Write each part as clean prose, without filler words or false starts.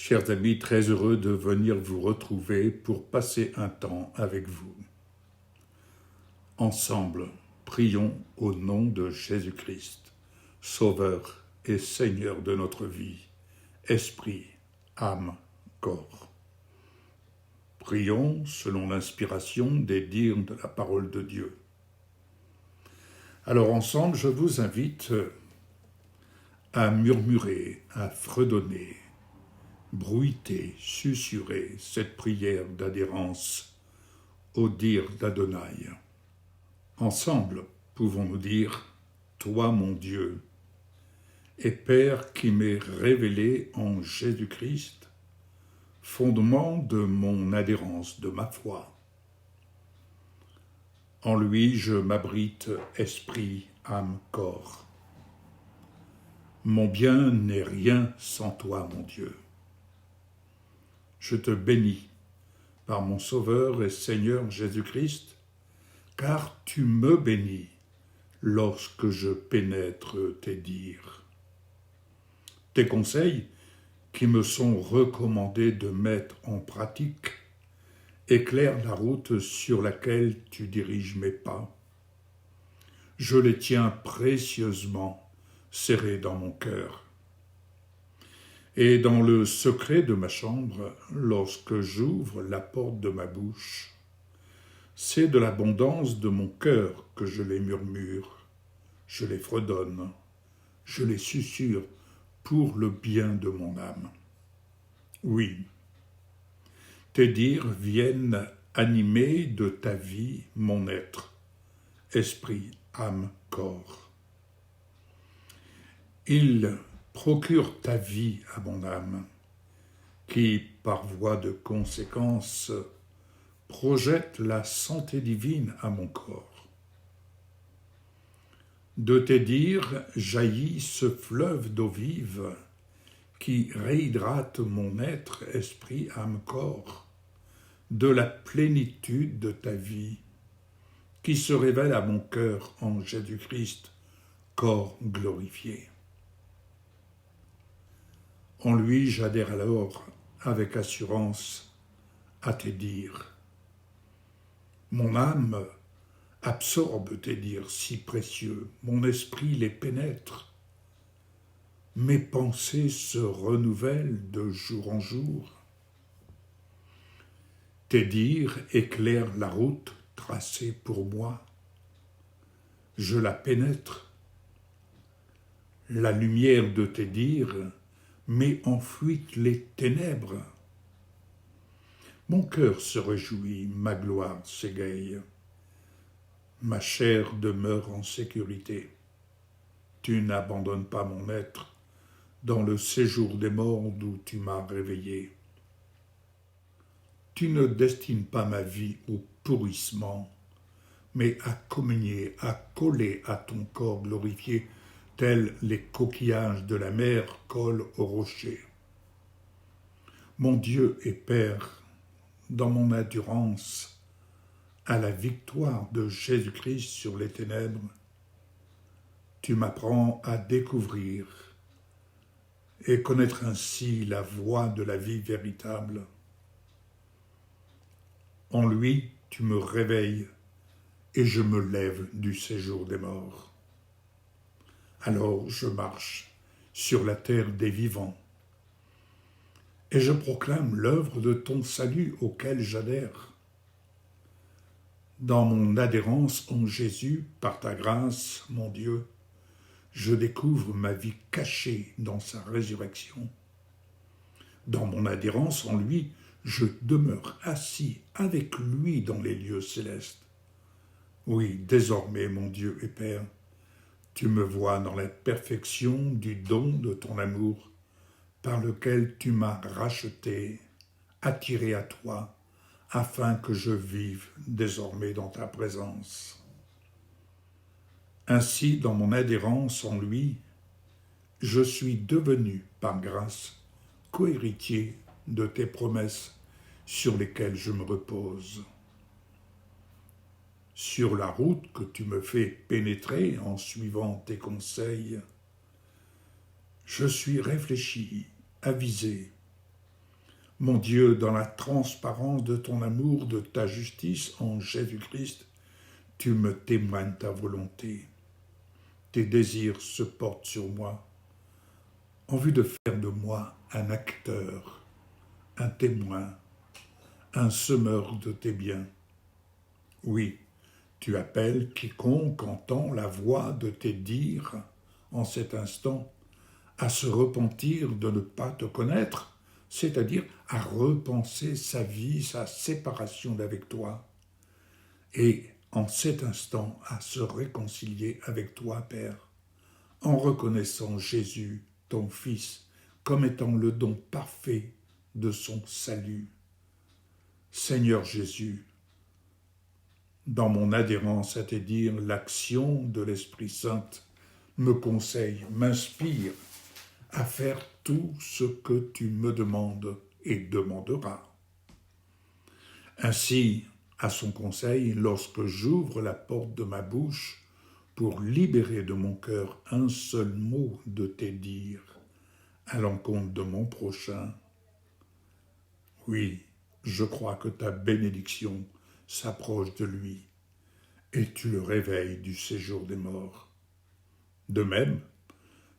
Chers amis, très heureux de venir vous retrouver pour passer un temps avec vous. Ensemble, prions au nom de Jésus-Christ, Sauveur et Seigneur de notre vie, esprit, âme, corps. Prions selon l'inspiration des dires de la parole de Dieu. Alors ensemble, je vous invite à murmurer, à fredonner, bruiter, susurrer cette prière d'adhérence au dire d'Adonai. Ensemble, pouvons-nous dire « Toi, mon Dieu, et Père qui m'est révélé en Jésus-Christ, fondement de mon adhérence, de ma foi. En lui, je m'abrite esprit, âme, corps. Mon bien n'est rien sans toi, mon Dieu. Je te bénis par mon Sauveur et Seigneur Jésus-Christ, car tu me bénis lorsque je pénètre tes dires. Tes conseils, qui me sont recommandés de mettre en pratique, éclairent la route sur laquelle tu diriges mes pas. Je les tiens précieusement serrés dans mon cœur. Et dans le secret de ma chambre, lorsque j'ouvre la porte de ma bouche, c'est de l'abondance de mon cœur que je les murmure, je les fredonne, je les susurre pour le bien de mon âme. Oui, tes dires viennent animer de ta vie mon être, esprit, âme, corps. Ils procurent ta vie à mon âme, qui, par voie de conséquence, projette la santé divine à mon corps. De tes dires jaillit ce fleuve d'eau vive qui réhydrate mon être, esprit, âme, corps, de la plénitude de ta vie, qui se révèle à mon cœur en Jésus-Christ, corps glorifié. En lui, j'adhère alors avec assurance à tes dires. Mon âme absorbe tes dires si précieux, mon esprit les pénètre. Mes pensées se renouvellent de jour en jour. Tes dires éclairent la route tracée pour moi. Je la pénètre. La lumière de tes dires met en fuite les ténèbres. Mon cœur se réjouit, ma gloire s'égaye. Ma chair demeure en sécurité. Tu n'abandonnes pas mon être dans le séjour des morts d'où tu m'as réveillé. Tu ne destines pas ma vie au pourrissement, mais à communier, à coller à ton corps glorifié, tels les coquillages de la mer collent aux rochers. Mon Dieu et Père, dans mon adhérence à la victoire de Jésus-Christ sur les ténèbres, tu m'apprends à découvrir et connaître ainsi la voie de la vie véritable. En lui, tu me réveilles et je me lève du séjour des morts. Alors je marche sur la terre des vivants et je proclame l'œuvre de ton salut auquel j'adhère. Dans mon adhérence en Jésus, par ta grâce, mon Dieu, je découvre ma vie cachée dans sa résurrection. Dans mon adhérence en lui, je demeure assis avec lui dans les lieux célestes. Oui, désormais, mon Dieu et Père, tu me vois dans la perfection du don de ton amour, par lequel tu m'as racheté, attiré à toi, afin que je vive désormais dans ta présence. Ainsi, dans mon adhérence en lui, je suis devenu, par grâce, co-héritier de tes promesses sur lesquelles je me repose. Sur la route que tu me fais pénétrer en suivant tes conseils, je suis réfléchi, avisé, Mon Dieu, dans la transparence de ton amour, de ta justice en Jésus-Christ, tu me témoignes ta volonté. Tes désirs se portent sur moi, en vue de faire de moi un acteur, un témoin, un semeur de tes biens. Oui, tu appelles quiconque entend la voix de tes dires en cet instant à se repentir de ne pas te connaître, c'est-à-dire à repenser sa vie, sa séparation d'avec toi, et en cet instant à se réconcilier avec toi, Père, en reconnaissant Jésus, ton Fils, comme étant le don parfait de son salut. Seigneur Jésus, dans mon adhérence à tes dires, l'action de l'Esprit Saint me conseille, m'inspire à faire tout ce que tu me demandes et demanderas. Ainsi, à son conseil, lorsque j'ouvre la porte de ma bouche pour libérer de mon cœur un seul mot de tes dires à l'encontre de mon prochain, oui, je crois que ta bénédiction s'approche de lui et tu le réveilles du séjour des morts. De même,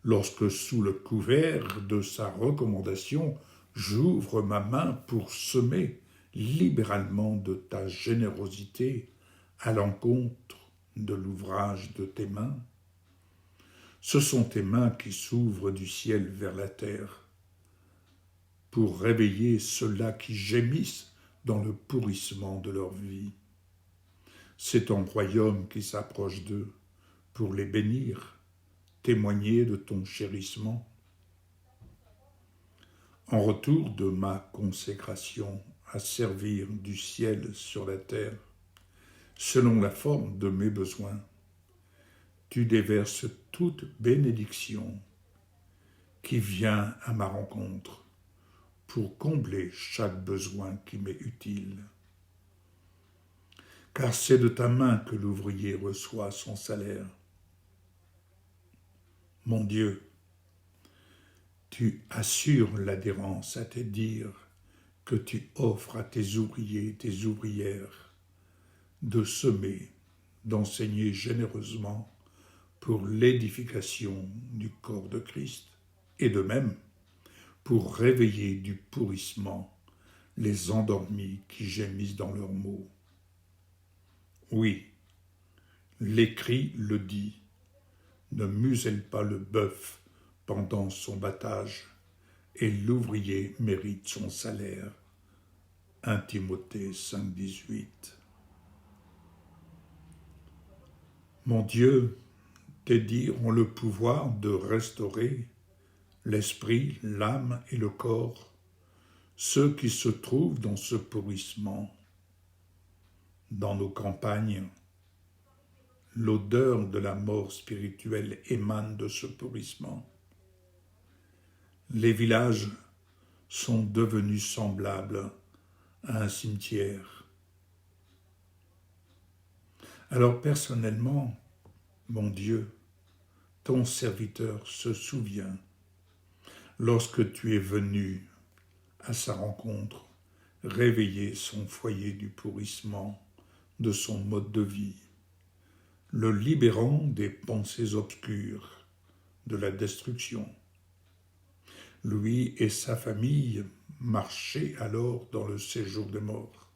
lorsque sous le couvert de sa recommandation, j'ouvre ma main pour semer libéralement de ta générosité à l'encontre de l'ouvrage de tes mains, ce sont tes mains qui s'ouvrent du ciel vers la terre pour réveiller ceux-là qui gémissent dans le pourrissement de leur vie. C'est ton royaume qui s'approche d'eux pour les bénir, témoigner de ton chérissement. En retour de ma consécration à servir du ciel sur la terre, selon la forme de mes besoins, tu déverses toute bénédiction qui vient à ma rencontre pour combler chaque besoin qui m'est utile. Car c'est de ta main que l'ouvrier reçoit son salaire. Mon Dieu, tu assures l'adhérence à tes dires que tu offres à tes ouvriers et tes ouvrières de semer, d'enseigner généreusement pour l'édification du corps de Christ, et de même pour réveiller du pourrissement les endormis qui gémissent dans leurs maux. Oui, l'écrit le dit, ne muselle pas le bœuf pendant son battage, et l'ouvrier mérite son salaire. 1 Timothée 5, 18. Mon Dieu, tes dires ont le pouvoir de restaurer l'esprit, l'âme et le corps, ceux qui se trouvent dans ce pourrissement. Dans nos campagnes, l'odeur de la mort spirituelle émane de ce pourrissement. Les villages sont devenus semblables à un cimetière. Alors personnellement, mon Dieu, ton serviteur se souvient, lorsque tu es venu à sa rencontre, réveiller son foyer du pourrissement de son mode de vie, le libérant des pensées obscures, de la destruction. Lui et sa famille marchaient alors dans le séjour des morts.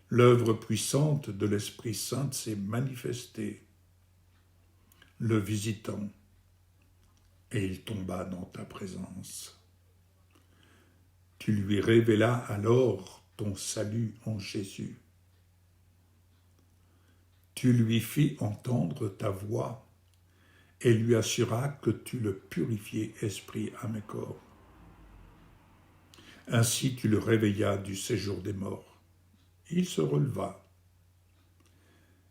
L'œuvre puissante de l'Esprit Saint s'est manifestée, le visitant, et il tomba dans ta présence. Tu lui révélas alors ton salut en Jésus. Tu lui fis entendre ta voix et lui assuras que tu le purifiais esprit, âme et corps. Ainsi tu le réveillas du séjour des morts. Il se releva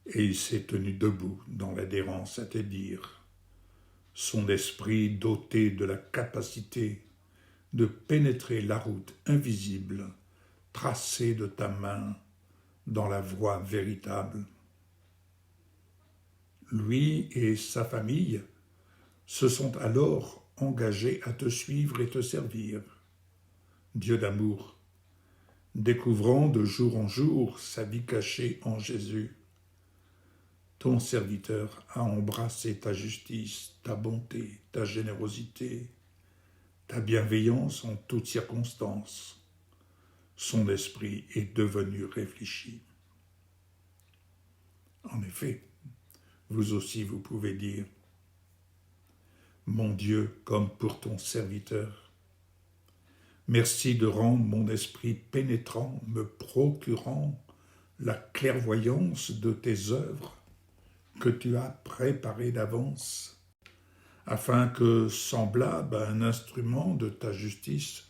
et il s'est tenu debout dans l'adhérence à tes dires, son esprit doté de la capacité de pénétrer la route invisible tracée de ta main dans la voie véritable. Lui et sa famille se sont alors engagés à te suivre et te servir. Dieu d'amour, découvrant de jour en jour sa vie cachée en Jésus, ton serviteur a embrassé ta justice, ta bonté, ta générosité, ta bienveillance en toutes circonstances. Son esprit est devenu réfléchi. En effet, vous aussi vous pouvez dire, mon Dieu, comme pour ton serviteur, merci de rendre mon esprit pénétrant, me procurant la clairvoyance de tes œuvres que tu as préparées d'avance, afin que, semblable à un instrument de ta justice,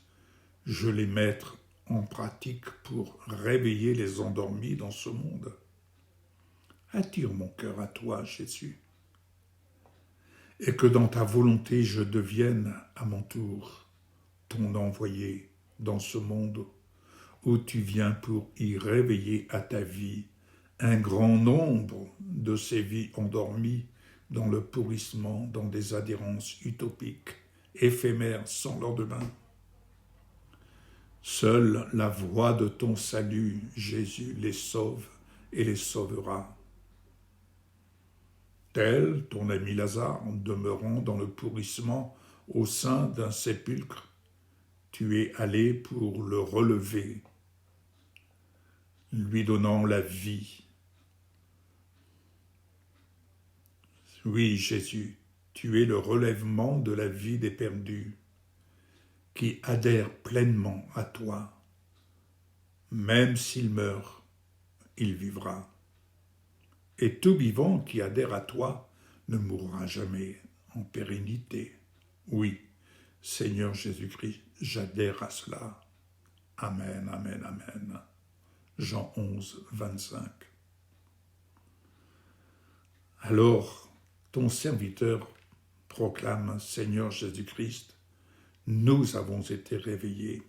je les mette en pratique pour réveiller les endormis dans ce monde. Attire mon cœur à toi, Jésus, et que dans ta volonté je devienne à mon tour ton envoyé dans ce monde où tu viens pour y réveiller à ta vie un grand nombre de ces vies endormies dans le pourrissement, dans des adhérences utopiques, éphémères, sans lendemain. Seule la voie de ton salut, Jésus, les sauve et les sauvera. Tel ton ami Lazare, demeurant dans le pourrissement au sein d'un sépulcre, tu es allé pour le relever, lui donnant la vie. Oui, Jésus, tu es le relèvement de la vie des perdus, qui adhèrent pleinement à toi. Même s'il meurt, il vivra. Et tout vivant qui adhère à toi ne mourra jamais en pérennité. Oui, Seigneur Jésus-Christ, j'adhère à cela. Amen, amen, amen. Jean 11, 25. Alors, ton serviteur proclame, Seigneur Jésus-Christ, nous avons été réveillés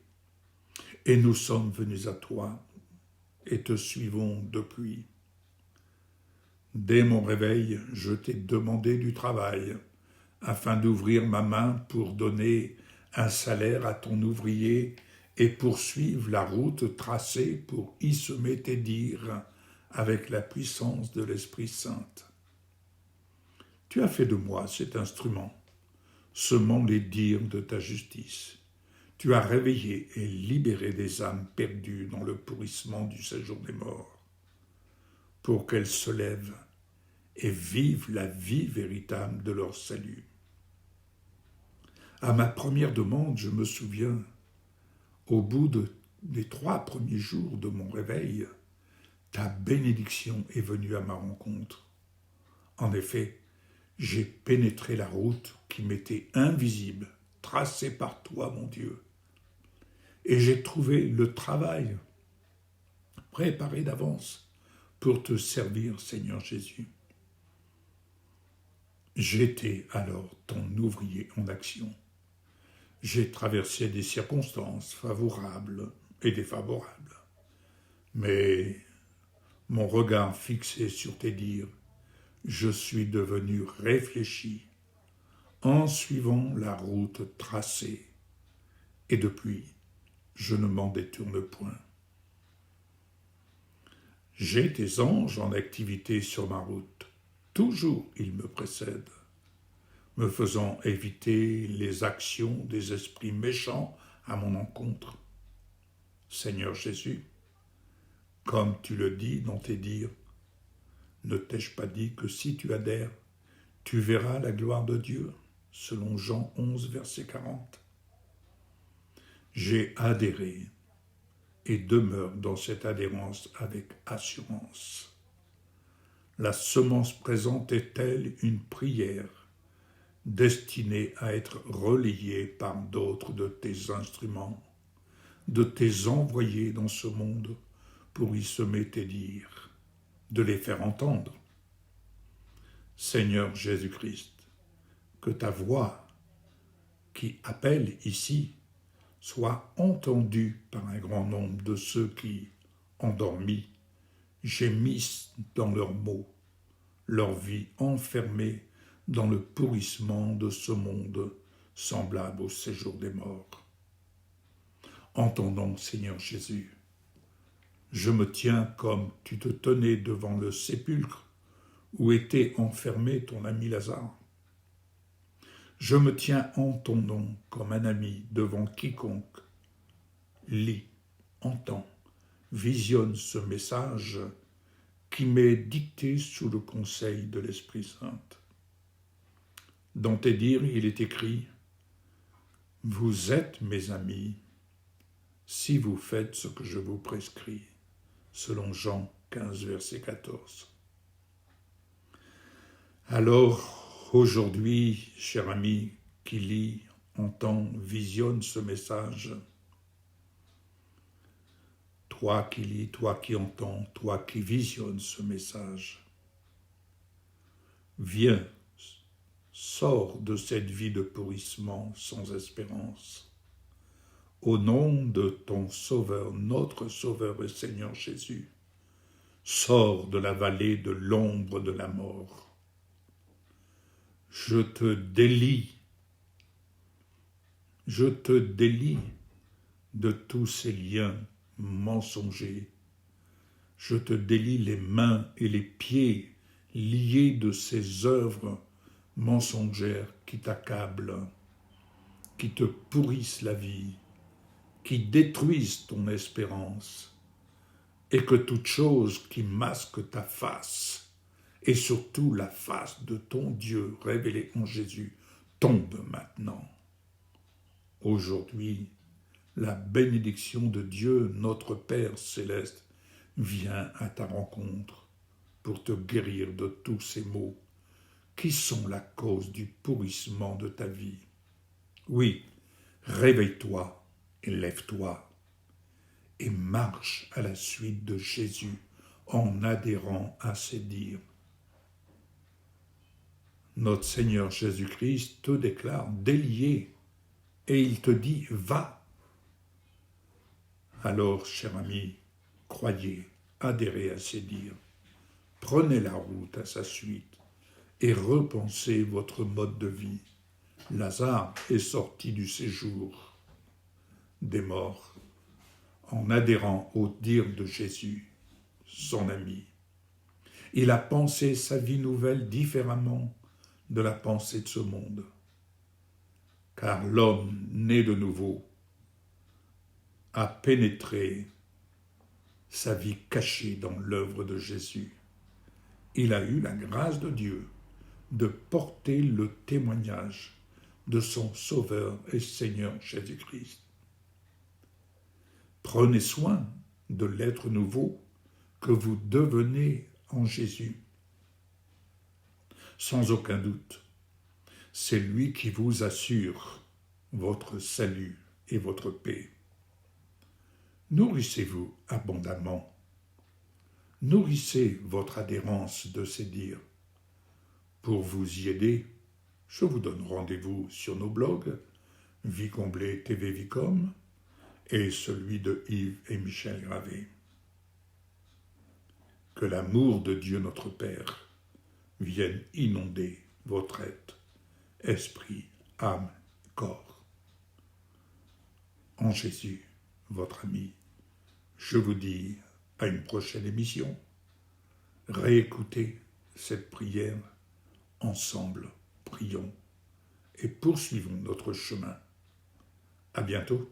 et nous sommes venus à toi et te suivons depuis. Dès mon réveil, je t'ai demandé du travail afin d'ouvrir ma main pour donner un salaire à ton ouvrier et poursuivre la route tracée pour y semer tes dires avec la puissance de l'Esprit Saint. Tu as fait de moi cet instrument, semant les dires de ta justice. Tu as réveillé et libéré des âmes perdues dans le pourrissement du séjour des morts, pour qu'elles se lèvent et vivent la vie véritable de leur salut. À ma première demande, je me souviens, au bout des 3 premiers jours de mon réveil, ta bénédiction est venue à ma rencontre. En effet, j'ai pénétré la route qui m'était invisible, tracée par toi, mon Dieu. Et j'ai trouvé le travail préparé d'avance pour te servir, Seigneur Jésus. J'étais alors ton ouvrier en action. J'ai traversé des circonstances favorables et défavorables. Mais mon regard fixé sur tes dires, je suis devenu réfléchi en suivant la route tracée. Et depuis, je ne m'en détourne point. J'ai tes anges en activité sur ma route. Toujours ils me précèdent, me faisant éviter les actions des esprits méchants à mon encontre. Seigneur Jésus, comme tu le dis dans tes dires, ne t'ai-je pas dit que si tu adhères, tu verras la gloire de Dieu, selon Jean 11, verset 40. J'ai adhéré et demeure dans cette adhérence avec assurance. La semence présente est-elle une prière destinée à être relayée par d'autres de tes instruments, de tes envoyés dans ce monde pour y semer tes dires, de les faire entendre. Seigneur Jésus-Christ, que ta voix qui appelle ici soit entendue par un grand nombre de ceux qui, endormis, gémissent dans leurs maux, leur vie enfermée dans le pourrissement de ce monde semblable au séjour des morts. En ton nom, Seigneur Jésus, je me tiens comme tu te tenais devant le sépulcre où était enfermé ton ami Lazare. Je me tiens en ton nom comme un ami devant quiconque lit, entend, visionne ce message qui m'est dicté sous le conseil de l'Esprit Saint. Dans tes dires, il est écrit « Vous êtes mes amis si vous faites ce que je vous prescris », selon Jean 15, verset 14. Alors, aujourd'hui, cher ami qui lit, entend, visionne ce message, toi qui lis, toi qui entends, toi qui visionnes ce message, viens, sors de cette vie de pourrissement sans espérance. Au nom de ton Sauveur, notre Sauveur et Seigneur Jésus, sors de la vallée de l'ombre de la mort. Je te délie de tous ces liens mensongers. Je te délie les mains et les pieds liés de ces œuvres mensongères qui t'accablent, qui te pourrissent la vie, qui détruisent ton espérance, et que toute chose qui masque ta face, et surtout la face de ton Dieu révélé en Jésus, tombe maintenant. Aujourd'hui, la bénédiction de Dieu, notre Père céleste, vient à ta rencontre pour te guérir de tous ces maux qui sont la cause du pourrissement de ta vie. Oui, réveille-toi et lève-toi et marche à la suite de Jésus en adhérant à ses dires. Notre Seigneur Jésus-Christ te déclare délié et il te dit « va ». Alors, cher ami, croyez, adhérez à ses dires, prenez la route à sa suite et repensez votre mode de vie. Lazare est sorti du séjour des morts en adhérant aux dires de Jésus, son ami. Il a pensé sa vie nouvelle différemment de la pensée de ce monde, car l'homme né de nouveau a pénétré sa vie cachée dans l'œuvre de Jésus. Il a eu la grâce de Dieu de porter le témoignage de son Sauveur et Seigneur Jésus-Christ. Prenez soin de l'être nouveau que vous devenez en Jésus. Sans aucun doute, c'est lui qui vous assure votre salut et votre paix. Nourrissez-vous abondamment. Nourrissez votre adhérence de ces dires. Pour vous y aider, je vous donne rendez-vous sur nos blogs Vie comblée TV Vicom et celui de Yves et Michel Gravé. Que l'amour de Dieu notre Père vienne inonder votre être, esprit, âme, corps. En Jésus, votre ami, je vous dis à une prochaine émission. Réécoutez cette prière, ensemble, prions et poursuivons notre chemin. À bientôt.